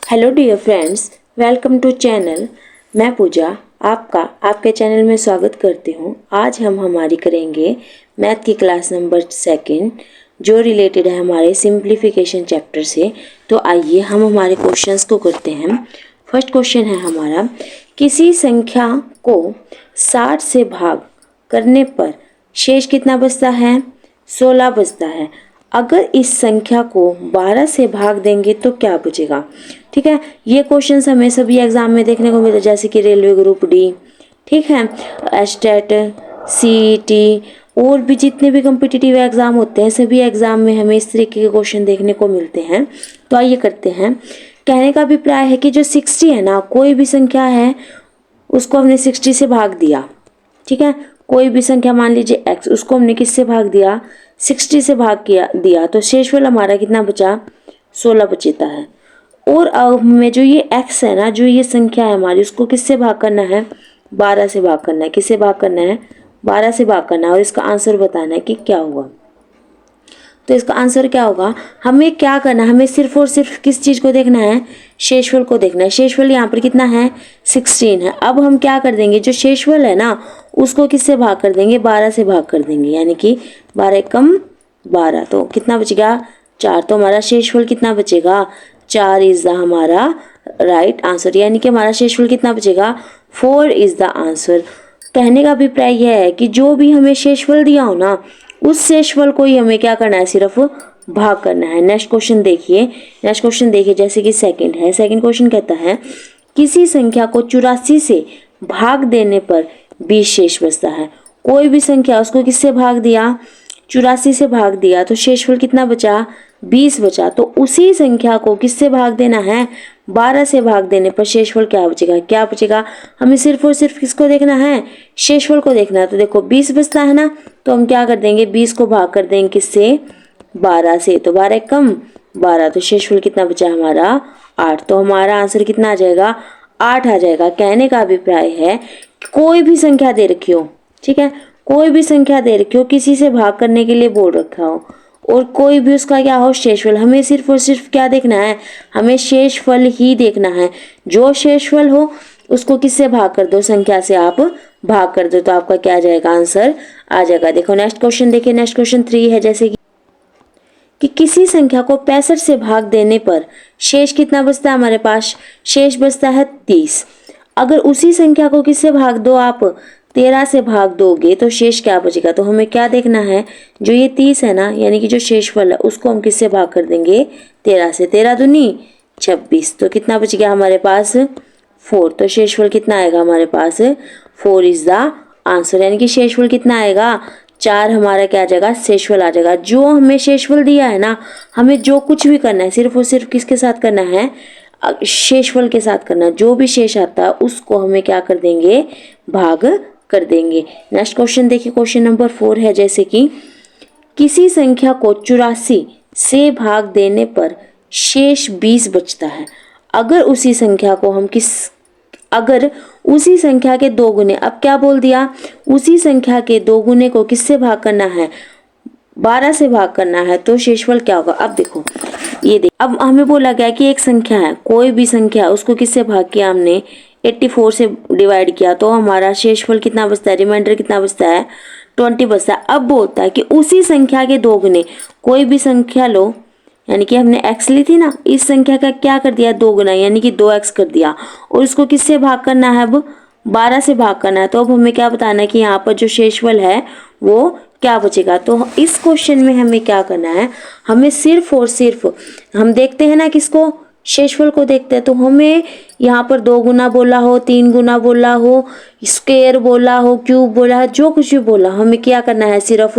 Hello dear friends, welcome to channel. मैं पूजा आपके channel में स्वागत करती हूँ। आज हम हमारी करेंगे मैथ की क्लास नंबर 2 जो रिलेटेड है हमारे सिंप्लीफिकेशन चैप्टर से। तो आइए हम हमारे क्वेश्चंस को करते हैं। फर्स्ट क्वेश्चन है हमारा, किसी संख्या को 60 से भाग करने पर शेष कितना बचता है? 16 बचता है। अगर इस संख्या को 12 से भाग देंगे तो क्या बचेगा? ठीक है, ये क्वेश्चंस हमें सभी एग्जाम में देखने को मिलते हैं, जैसे कि रेलवे ग्रुप डी, ठीक है, एस्टेट, सीईटी और भी जितने भी कम्पिटिटिव एग्जाम होते हैं सभी एग्जाम में हमें इस तरीके के क्वेश्चन देखने को मिलते हैं। तो आइए करते हैं। कहने का अभिप्राय है कि जो 60 है ना, कोई भी संख्या है उसको हमने 60 से भाग दिया। ठीक है, कोई भी संख्या मान लीजिए x, उसको हमने किससे भाग दिया? 60 से भाग दिया तो शेषफल हमारा कितना बचा? 16 बचता है। और अब हमें जो ये x है ना, जो ये संख्या है हमारी, उसको किससे भाग करना है? 12 से भाग करना है। किससे भाग करना है? 12 से भाग करना है। और इसका आंसर बताना है कि क्या हुआ। तो इसका आंसर क्या होगा? हमें क्या करना है? हमें सिर्फ और सिर्फ किस चीज़ को देखना है? शेषफल को देखना है। शेषफल यहाँ पर कितना है? 16 है। अब हम क्या कर देंगे, जो शेषफल है ना उसको किससे भाग कर देंगे? 12 से भाग कर देंगे, यानी कि 12 कम 12, तो कितना बचेगा? 4। तो हमारा शेषफल कितना बचेगा? 4 इज द हमारा राइट आंसर, यानी कि हमारा शेषफल कितना बचेगा? 4 इज द आंसर। कहने का अभिप्राय यह है कि जो भी हमें शेषफल दिया हो ना, उस शेषफल को ही हमें क्या करना है? सिर्फ भाग करना है। नेक्स्ट क्वेश्चन देखिए, जैसे कि सेकंड है। सेकंड क्वेश्चन कहता है, किसी संख्या को 84 से भाग देने पर 20 शेष बचता है। कोई भी संख्या, उसको किससे भाग दिया? 84 से भाग दिया, तो शेषफल कितना बचा? 20 बचा। तो उसी संख्या को किससे भाग देना है? 12 से भाग देने पर शेषफल क्या बचेगा? क्या बचेगा? हमें सिर्फ और सिर्फ किसको देखना है? शेषफल को देखना है। तो देखो 20 बचता है ना, तो हम क्या कर देंगे? 20 को भाग कर देंगे किससे? 12 से। तो 12 कम 12, तो शेषफल कितना बचा हमारा? 8। तो हमारा आंसर कितना आ जाएगा? 8 आ जाएगा। कहने का अभिप्राय है कोई भी संख्या दे रखी हो, ठीक है, कोई भी संख्या दे रखी हो, किसी से भाग करने के लिए बोल रखा हो और कोई भी उसका क्या हो? शेषफल। हमें सिर्फ और सिर्फ क्या देखना है? हमें शेषफल ही देखना है। जो शेषफल हो उसको किससे भाग कर दो? संख्या से आप भाग कर दो, तो आपका क्या आ जाएगा? आंसर आ जाएगा। देखो नेक्स्ट क्वेश्चन देखिए। नेक्स्ट क्वेश्चन 3 है, जैसे कि किसी संख्या को 65 से भाग देने पर शेष कितना बचता है? हमारे पास शेष बचता है 30। अगर उसी संख्या को किससे भाग दो? आप 13 से भाग दोगे तो शेष क्या बचेगा? तो हमें क्या देखना है? जो ये 30 है ना, यानी कि जो शेषफल है, उसको हम किससे भाग कर देंगे? 13 से। 13 दूनी 26, तो कितना बच गया हमारे पास? 4। तो शेषफल कितना आएगा हमारे पास? 4 इज द आंसर, यानी कि शेषफल कितना आएगा? 4 हमारा क्या आ जाएगा? शेषफल आ जाएगा। जो हमें शेषफल दिया है ना, हमें जो कुछ भी करना है सिर्फ और सिर्फ किसके साथ करना है? शेषफल के साथ करना। जो भी शेष आता है उसको हमें क्या कर देंगे? भाग कर देंगे। नेक्स्ट क्वेश्चन देखिए। क्वेश्चन नंबर 4 है, जैसे कि किसी संख्या को 84 से भाग देने पर शेष 20 बचता है। अगर उसी संख्या को हम अगर उसी संख्या के 2 गुने, अब क्या बोल दिया? उसी संख्या के 2 गुने को किससे भाग करना है? 12 से भाग करना है, तो शेषफल क्या होगा? अब देखो, ये देख, अब हमें बोला गया कि एक संख्या है, कोई भी संख्या, उसको किससे भाग किया हमने? 84 से डिवाइड किया, तो हमारा शेषफल कितना बचता है? रिमाइंडर कितना बचता है? 20 बचता है। अब बोलता है कि उसी संख्या के 2 गुने, कोई भी संख्या लो, यानी कि हमने x ली थी ना, इस संख्या का क्या कर दिया? 2 गुना, यानी कि 2x कर दिया, और इसको किससे भाग करना है? अब 12 से भाग करना है। तो अब हमें क्या बताना है कि यहाँ पर जो शेषफल है वो क्या बचेगा? तो इस क्वेश्चन में हमें क्या करना है? हमें सिर्फ और सिर्फ, हम देखते हैं ना किसको? शेषफल को देखते हैं। तो हमें यहाँ पर 2 गुना बोला हो, 3 गुना बोला हो, स्क्वायर बोला हो, क्यूब बोला है, जो कुछ भी बोला, हमें क्या करना है? सिर्फ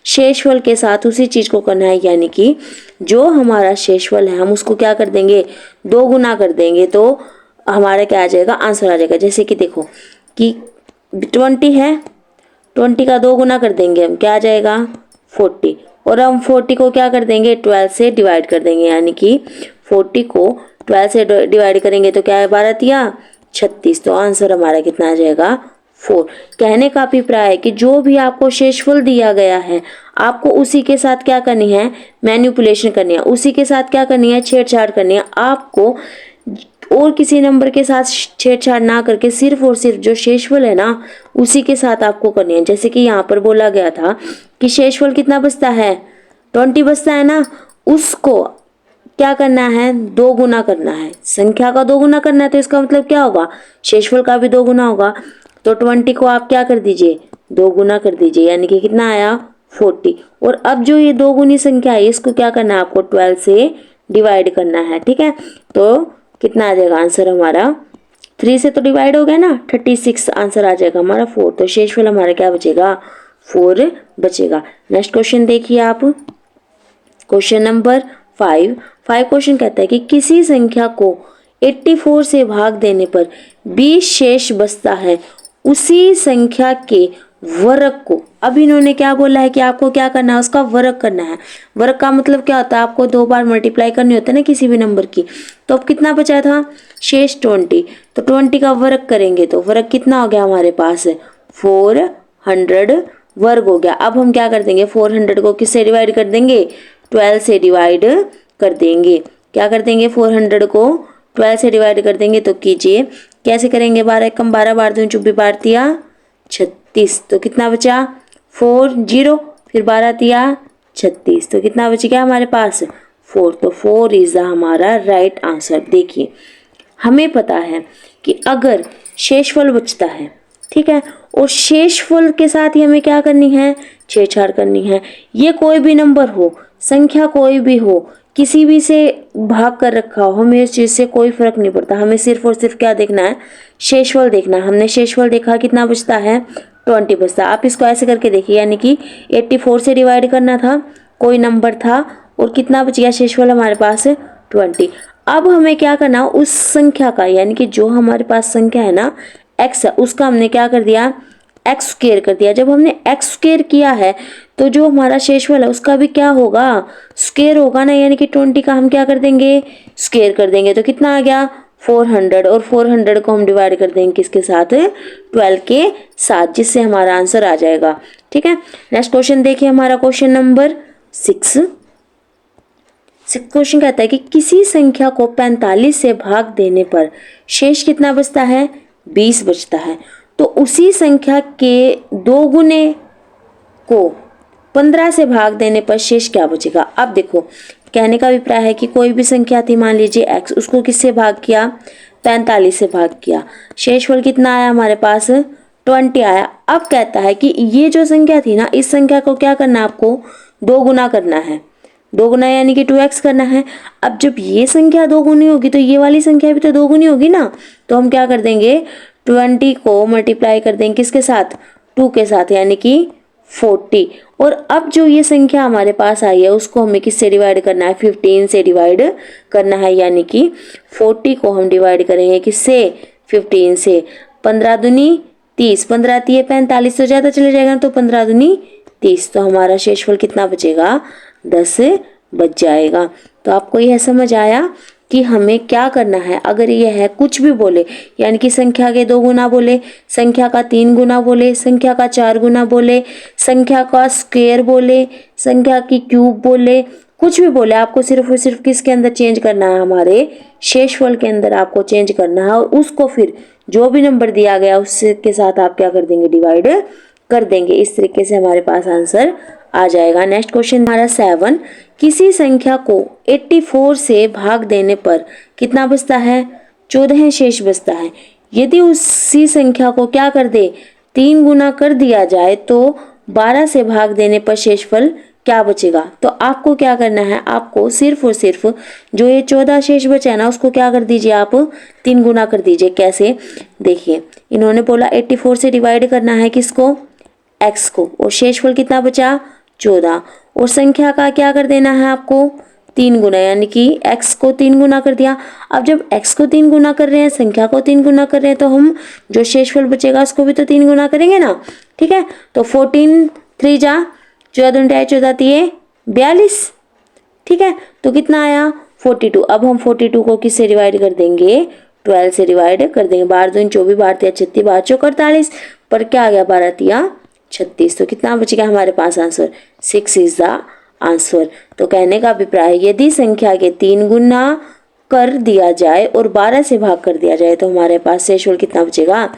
शेषफल के साथ उसी चीज को करना है, यानी कि जो हमारा शेषफल है हम उसको क्या कर देंगे? 2 गुना कर देंगे, तो हमारा क्या आ जाएगा? आंसर आ जाएगा। जैसे कि देखो कि 20 है, 20 का 2 गुना कर देंगे हम, क्या आ जाएगा? 40। और हम 40 को क्या कर देंगे? 12 से डिवाइड कर देंगे, यानी कि 40 को 12 से डिवाइड करेंगे तो क्या है? 12 तिया 36। तो आंसर हमारा कितना आ जाएगा? 4। कहने का अभिप्राय है कि जो भी आपको शेषफल दिया गया है, आपको उसी के साथ क्या करनी है? मैनिपुलेशन करनी है, उसी के साथ क्या करनी है? छेड़छाड़ करनी है। आपको और किसी नंबर के साथ छेड़छाड़ ना करके सिर्फ और सिर्फ जो शेषफल है ना उसी के साथ आपको करनी है। जैसे कि यहाँ पर बोला गया था कि शेषफल कितना बचता है, 20 बचता है ना, उसको क्या करना है, 2 गुना करना है। संख्या का 2 गुना करना है तो इसका मतलब क्या होगा, शेषफल का भी 2 गुना होगा। तो 20 को आप क्या कर दीजिए, 2 गुना कर दीजिए, यानी कि कितना आया 40। और अब जो ये 2 गुनी संख्या है इसको क्या करना है आपको, 12 से डिवाइड करना है। ठीक है, तो कितना आ जाएगा आंसर हमारा, 3 से तो डिवाइड हो गया ना, 36 आंसर आ जाएगा हमारा 4। तो शेषफल हमारा क्या बचेगा, 4 बचेगा। नेक्स्ट क्वेश्चन देखिए आप, क्वेश्चन नंबर 5 क्वेश्चन कहता है कि किसी संख्या को 84 से भाग देने पर 20 शेष बचता है, उसी संख्या के वर्ग को। अब इन्होंने क्या बोला है कि आपको क्या करना है, उसका वर्ग करना है। वर्ग का मतलब क्या होता है, आपको 2 बार मल्टीप्लाई करनी होता है ना किसी भी नंबर की। तो अब कितना बचा था, शेष 20, तो 20 का वर्ग करेंगे तो वर्ग कितना हो गया हमारे पास, 400 वर्ग हो गया। अब हम क्या कर देंगे, 400 को किससे डिवाइड कर देंगे, 12 से डिवाइड कर देंगे। क्या कर देंगे, 400 को 12 से डिवाइड कर देंगे। तो कीजिए कैसे करेंगे, 12 कम 12 बार दूं, चुप्पी बार दिया 36, तो कितना बचा 40, फिर 12 दिया 36, तो कितना बच गया हमारे पास 4। तो 4 इज द हमारा राइट आंसर। देखिए हमें पता है कि अगर शेषफल बचता है, ठीक है, और शेषफल के साथ ही हमें क्या करनी है, छेड़छाड़ करनी है। ये कोई भी नंबर हो, संख्या कोई भी हो, किसी भी से भाग कर रखा हो, हमें इस चीज से कोई फर्क नहीं पड़ता। हमें सिर्फ और सिर्फ क्या देखना है, शेषफल देखना है। हमने शेषफल देखा कितना बचता है, 20 बचता। आप इसको ऐसे करके देखिए, यानी कि 84 से डिवाइड करना था, कोई नंबर था और कितना बच गया शेषफल हमारे पास 20। अब हमें क्या करना, उस संख्या का, यानी कि जो हमारे पास संख्या है ना x है, उसका हमने क्या कर दिया, एक्स स्क्वायर कर दिया। जब हमने एक्स स्क्वायर किया है तो जो हमारा शेषफल है उसका भी क्या होगा, स्क्वायर होगा ना, यानी कि 20 का हम क्या कर देंगे, स्क्वायर कर देंगे। तो कितना आ गया 400, और 400 को हम डिवाइड कर देंगे किसके साथ, 12 के साथ, जिससे हमारा आंसर आ जाएगा। ठीक है, नेक्स्ट क्वेश्चन देखिए हमारा क्वेश्चन नंबर 6 क्वेश्चन कहता है कि किसी संख्या को 45 से भाग देने पर शेष कितना बचता है, 20 बचता है। तो उसी संख्या के 2 गुने को 15 से भाग देने पर शेष क्या बचेगा। अब देखो कहने का अभिप्राय है कि कोई भी संख्या थी, मान लीजिए x, उसको किससे भाग किया, 45 से भाग किया, शेषफल कितना आया हमारे पास 20 आया। अब कहता है कि ये जो संख्या थी ना, इस संख्या को क्या करना है, आपको 2 गुना करना है। 2 गुना यानी कि 2x करना है। अब जब ये संख्या 2 गुनी होगी तो ये वाली संख्या भी तो 2 गुनी होगी ना। तो हम क्या कर देंगे, 20 को मल्टीप्लाई कर देंगे किसके साथ, 2 के साथ, यानी कि 40। और अब जो ये संख्या हमारे पास आई है उसको हमें किससे डिवाइड करना है, 15 से डिवाइड करना है, यानी कि 40 को हम डिवाइड करेंगे किससे, 15 से। 15 दूनी 30, 15 तिये 45, तो ज़्यादा चले जाएगा, तो 15 दूनी 30, तो हमारा शेषफल कितना बचेगा, 10 बच जाएगा। तो आपको यह समझ आया कि हमें क्या करना है। अगर यह है कुछ भी बोले, यानी कि संख्या के 2 गुना बोले, संख्या का 3 गुना बोले, संख्या का 4 गुना बोले, संख्या का स्क्वायर बोले, संख्या की क्यूब बोले, कुछ भी बोले, आपको सिर्फ और सिर्फ किसके अंदर चेंज करना है, हमारे शेषफल के अंदर आपको चेंज करना है। और उसको फिर जो भी नंबर दिया गया उसके साथ आप क्या कर देंगे, डिवाइड कर देंगे। इस तरीके से हमारे पास आंसर आ जाएगा। नेक्स्ट क्वेश्चन हमारा 7, किसी संख्या को 84 से भाग देने पर कितना बचता है, 14 शेष बचता है। यदि उसी संख्या को क्या कर दे, 3 गुना कर दिया जाए तो 12 से भाग देने पर शेषफल क्या बचेगा। तो आपको क्या करना है, आपको सिर्फ और सिर्फ जो ये 14 शेष बचा है ना उसको क्या कर दीजिए, आप 3 गुना कर दीजिए। कैसे, देखिए इन्होंने बोला 84 से डिवाइड करना है किसको, x को, और शेषफल कितना बचा 14, और संख्या का क्या कर देना है आपको 3 गुना, यानी कि x को 3 गुना कर दिया। अब जब x को 3 गुना कर रहे हैं, संख्या को 3 गुना कर रहे हैं, तो हम जो शेषफल बचेगा उसको भी तो 3 गुना करेंगे ना। ठीक है, तो 14 3 जा 14 14 तिये 42। ठीक है, तो कितना आया 42। अब हम 42 को किससे डिवाइड कर देंगे, 12 से डिवाइड कर देंगे। 12 दूनी 24, 12 तिया 36, 12 चौक 48, पर क्या आ गया 12 तिया 36। तो कितना बच गया हमारे पास आंसर, 6 इज द आंसर। तो कहने का अभिप्राय है यदि संख्या के 3 गुना कर दिया जाए और 12 से भाग कर दिया जाए तो हमारे पास शेषफल कितना बचेगा,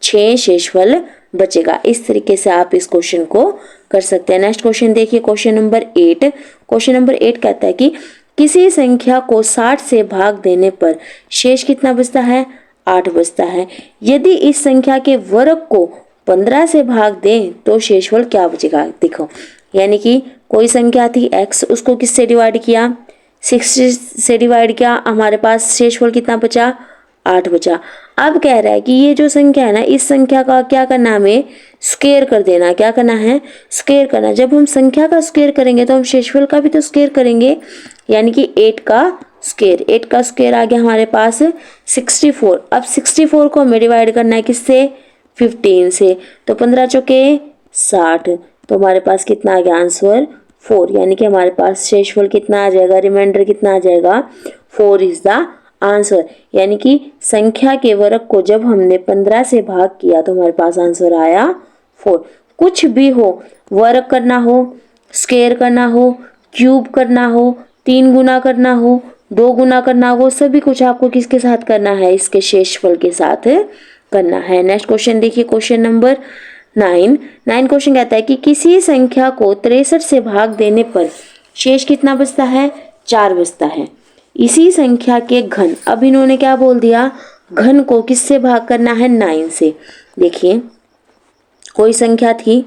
6 शेषफल बचेगा। इस तरीके से आप इस क्वेश्चन को कर सकते हैं। नेक्स्ट क्वेश्चन देखिए, क्वेश्चन नंबर 8। क्वेश्चन नंबर 8 कहता है कि किसी संख्या को 60 से भाग देने पर शेष कितना बचता है, 8 बचता है। यदि इस संख्या के वर्ग को 15 से भाग दें तो शेषफल क्या बचेगा। देखो, यानी कि कोई संख्या थी x, उसको किससे डिवाइड किया, 60 से डिवाइड किया, हमारे पास शेषफल कितना बचा, 8 बचा। अब कह रहा है कि ये जो संख्या है ना, इस संख्या का क्या करना है, हमें स्क्वायर कर देना। क्या करना है, स्क्वायर करना। जब हम संख्या का स्क्वायर करेंगे तो हम शेषफल का भी तो स्क्वायर करेंगे, यानी कि 8 का स्क्वायर। 8 का स्क्वायर आ गया हमारे पास 64। अब 64 को हमें डिवाइड करना है किससे, 15 से। तो 15 चौके 60, तो हमारे पास कितना आ गया आंसर, 4। यानी कि हमारे पास शेषफल कितना आ जाएगा, रिमाइंडर कितना आ जाएगा, 4 इज द आंसर। यानी कि संख्या के वर्ग को जब हमने 15 से भाग किया तो हमारे पास आंसर आया 4। कुछ भी हो, वर्ग करना हो, स्क्वायर करना हो, क्यूब करना हो, 3 गुना करना हो, 2 गुना करना हो, सभी कुछ आपको किसके साथ करना है, इसके शेषफल के साथ करना है। नेक्स्ट क्वेश्चन देखिए, क्वेश्चन नंबर 9 क्वेश्चन कहता है कि किसी संख्या को 63 से भाग देने पर शेष कितना बचता है, 4 बचता है। इसी संख्या के घन, अब इन्होंने क्या बोल दिया, घन को किससे भाग करना है, 9 से। देखिए, कोई संख्या थी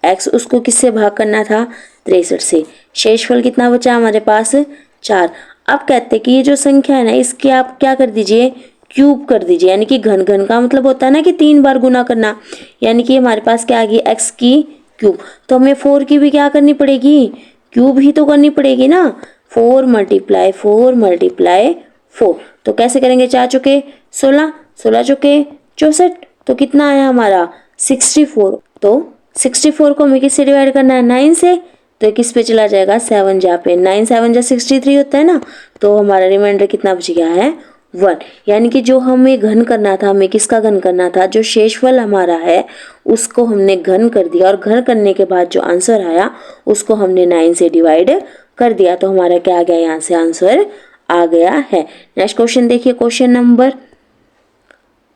x, उसको किससे भाग करना था, 63 से। शेषफल कितना बचा हमारे पास, 4। अब कहते हैं कि ये जो संख्या है ना, इसके आप क्या कर दीजिए, क्यूब कर दीजिए। यानी कि घन, घन का मतलब होता है ना कि 3 बार गुना करना। यानी कि हमारे पास क्या आ गई, x की क्यूब। तो हमें 4 की भी क्या करनी पड़ेगी, क्यूब ही तो करनी पड़ेगी ना। 4 मल्टीप्लाई 4 मल्टीप्लाई 4, तो कैसे करेंगे, 4 चौके 16, 16 चौके 64, तो कितना आया हमारा 64। तो 64 को हमें किससे डिवाइड करना है, 9 से। तो किस पे चला जाएगा, 7 जहाँ पे 9 7 जा 63 होता है ना। तो हमारा रिमाइंडर कितना बच गया है, 1। यानी कि जो हमें घन करना था, हमें किसका घन करना था, जो शेषफल हमारा है उसको हमने घन कर दिया, और घन करने के बाद जो आंसर आया उसको हमने 9 से डिवाइड कर दिया। तो हमारा क्या आ गया, यहाँ से आंसर आ गया है। नेक्स्ट क्वेश्चन देखिए, क्वेश्चन नंबर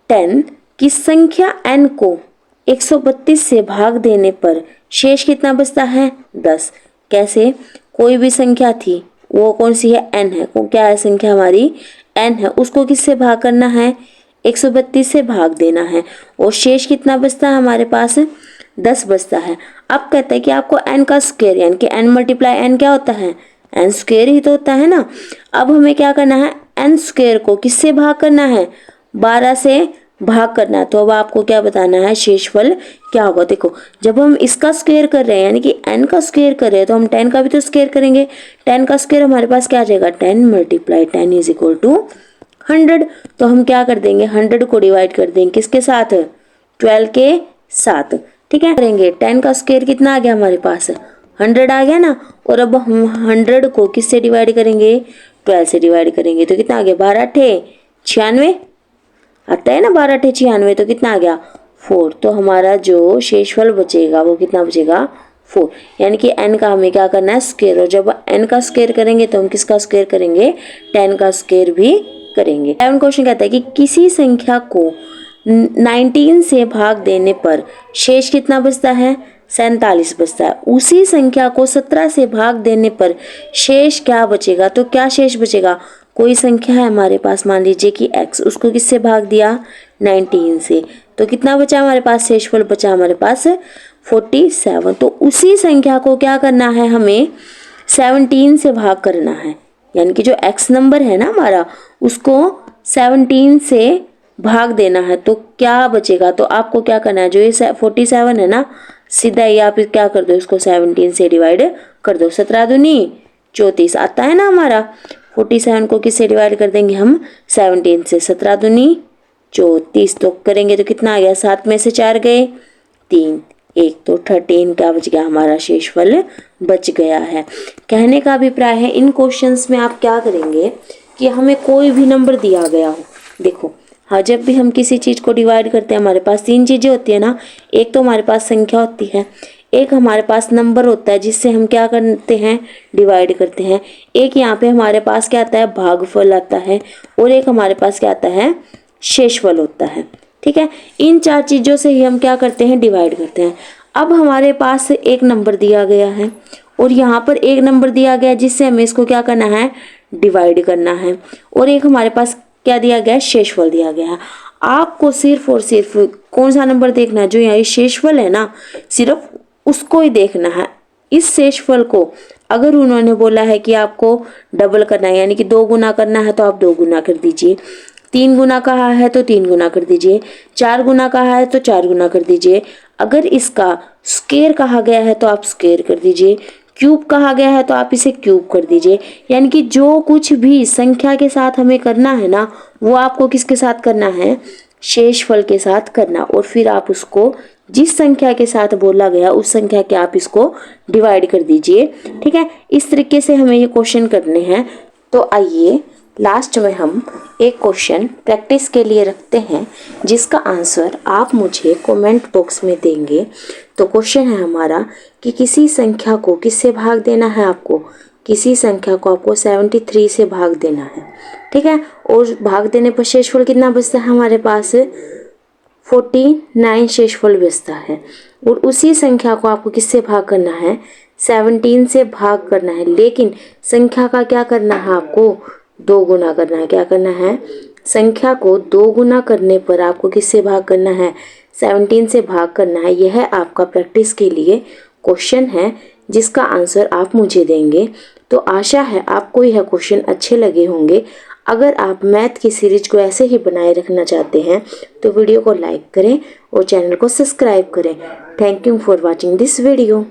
10 कि संख्या n को 132 से भाग देने पर शेष कितना बचता है, 10। कैसे, कोई भी संख्या थी, वो कौन सी है, n है। वो क्या है, संख्या हमारी n है, उसको किससे भाग करना है, 132 से भाग देना है, और शेष कितना बचता है हमारे पास, 10 बचता है। अब कहते हैं कि आपको n का स्क्वायर, यानी कि n मल्टीप्लाई n क्या होता है, n स्क्वायर ही तो होता है ना। अब हमें क्या करना है, n स्क्वायर को किससे भाग करना है, 12 से भाग करना है। तो अब आपको क्या बताना है, शेषफल क्या होगा। देखो, जब हम इसका स्क्वायर कर रहे हैं, यानी कि n का स्क्वायर कर रहे हैं, तो हम 10 का भी तो स्क्वायर करेंगे। 10 का स्क्वायर हमारे पास क्या आ जाएगा, 10 मल्टीप्लाई 10 इज इक्वल टू 100। तो हम क्या कर देंगे, 100 को डिवाइड कर देंगे किसके साथ, 12 के साथ। ठीक है, करेंगे 10 का स्क्वायर कितना आ गया हमारे पास, 100 आ गया ना। और अब हम 100 को किससे डिवाइड करेंगे, 12 से डिवाइड करेंगे। तो कितना आ गया, 12 8 96 आता है ना, 12 8 96, तो कितना आ गया 4। तो हमारा जो शेषफल बचेगा वो कितना बचेगा, 4। यानी कि n का हमें क्या करना है, स्क्वायर। और जब n का स्क्वायर करेंगे तो हम किसका स्क्वायर करेंगे, 10 का स्क्वायर भी करेंगे। 11 क्वेश्चन कहता है कि किसी संख्या को 19 से भाग देने पर शेष कितना बचता है, 47 बचता है। उसी संख्या को 17 से भाग देने पर शेष क्या बचेगा। तो क्या शेष बचेगा, कोई संख्या है हमारे पास, मान लीजिए कि x, उसको किससे भाग दिया, 19 से। तो कितना बचा हमारे पास, शेषफल बचा हमारे पास 47। तो उसी संख्या को क्या करना है, हमें 17 से भाग करना है। यानी कि जो x नंबर है ना हमारा, उसको 17 से भाग देना है। तो क्या बचेगा, तो आपको क्या करना है, जो ये 47 है ना, सीधा ही आप क्या कर दो, इसको 17 से डिवाइड कर दो। 17 दूनी 34 आता है ना हमारा। 47 को किससे डिवाइड कर देंगे हम, 17 से। 17 दूनी 34, तो करेंगे तो कितना आ गया, 7 में से 4 गए 3 1, तो 13 क्या बच गया हमारा, शेषफल बच गया है। कहने का अभिप्राय है, इन क्वेश्चंस में आप क्या करेंगे कि हमें कोई भी नंबर दिया गया हो। देखो, हाँ, जब भी हम किसी चीज़ को डिवाइड करते हैं हमारे पास 3 चीज़ें होती है ना। एक तो हमारे पास संख्या होती है, एक हमारे पास नंबर होता है जिससे हम क्या करते हैं, डिवाइड करते हैं। एक यहाँ पे हमारे पास क्या आता है, भागफल आता है, और एक हमारे पास क्या आता है, शेषफल होता है। ठीक है, इन 4 चीज़ों से ही हम क्या करते हैं, डिवाइड करते हैं। अब हमारे पास एक नंबर दिया गया है और यहाँ पर एक नंबर दिया गया जिससे हमें इसको क्या करना है, डिवाइड करना है, और एक हमारे पास क्या दिया गया है, शेषफल दिया गया है। आपको सिर्फ और सिर्फ कौन सा नंबर देखना है, जो यहाँ शेषफल है ना, सिर्फ उसको ही देखना है। इस शेषफल को अगर उन्होंने बोला है कि आपको डबल करना है, यानी कि 2 गुना करना है, तो आप 2 गुना कर दीजिए। 3 गुना कहा है तो 3 गुना कर दीजिए। 4 गुना कहा है तो 4 गुना कर दीजिए। अगर इसका स्क्वायर कहा गया है तो आप स्क्वायर कर दीजिए। क्यूब कहा गया है तो आप इसे क्यूब कर दीजिए। यानी कि जो कुछ भी संख्या के साथ हमें करना है ना, वो आपको किसके साथ करना है, शेषफल के साथ करना। और फिर आप उसको जिस संख्या के साथ बोला गया उस संख्या के आप इसको डिवाइड कर दीजिए। ठीक है, इस तरीके से हमें ये क्वेश्चन करने हैं। तो आइए लास्ट में हम एक क्वेश्चन प्रैक्टिस के लिए रखते हैं, जिसका आंसर आप मुझे कमेंट बॉक्स में देंगे। तो क्वेश्चन है हमारा कि किसी संख्या को किससे भाग देना है, आपको किसी संख्या को आपको 73 से भाग देना है। ठीक है, और भाग देने पर शेषफल कितना बचता है, हमारे पास 49 शेषफल बचता है। और उसी संख्या को आपको किससे भाग करना है, 17 से भाग करना है। लेकिन संख्या का क्या करना है, आपको 2 गुना करना है। क्या करना है, संख्या को 2 गुना करने पर आपको किससे भाग करना है, 17 से भाग करना है। यह आपका प्रैक्टिस के लिए क्वेश्चन है, जिसका आंसर आप मुझे देंगे। तो आशा है आपको यह क्वेश्चन अच्छे लगे होंगे। अगर आप मैथ की सीरीज को ऐसे ही बनाए रखना चाहते हैं तो वीडियो को लाइक करें और चैनल को सब्सक्राइब करें। Thank you for watching this video.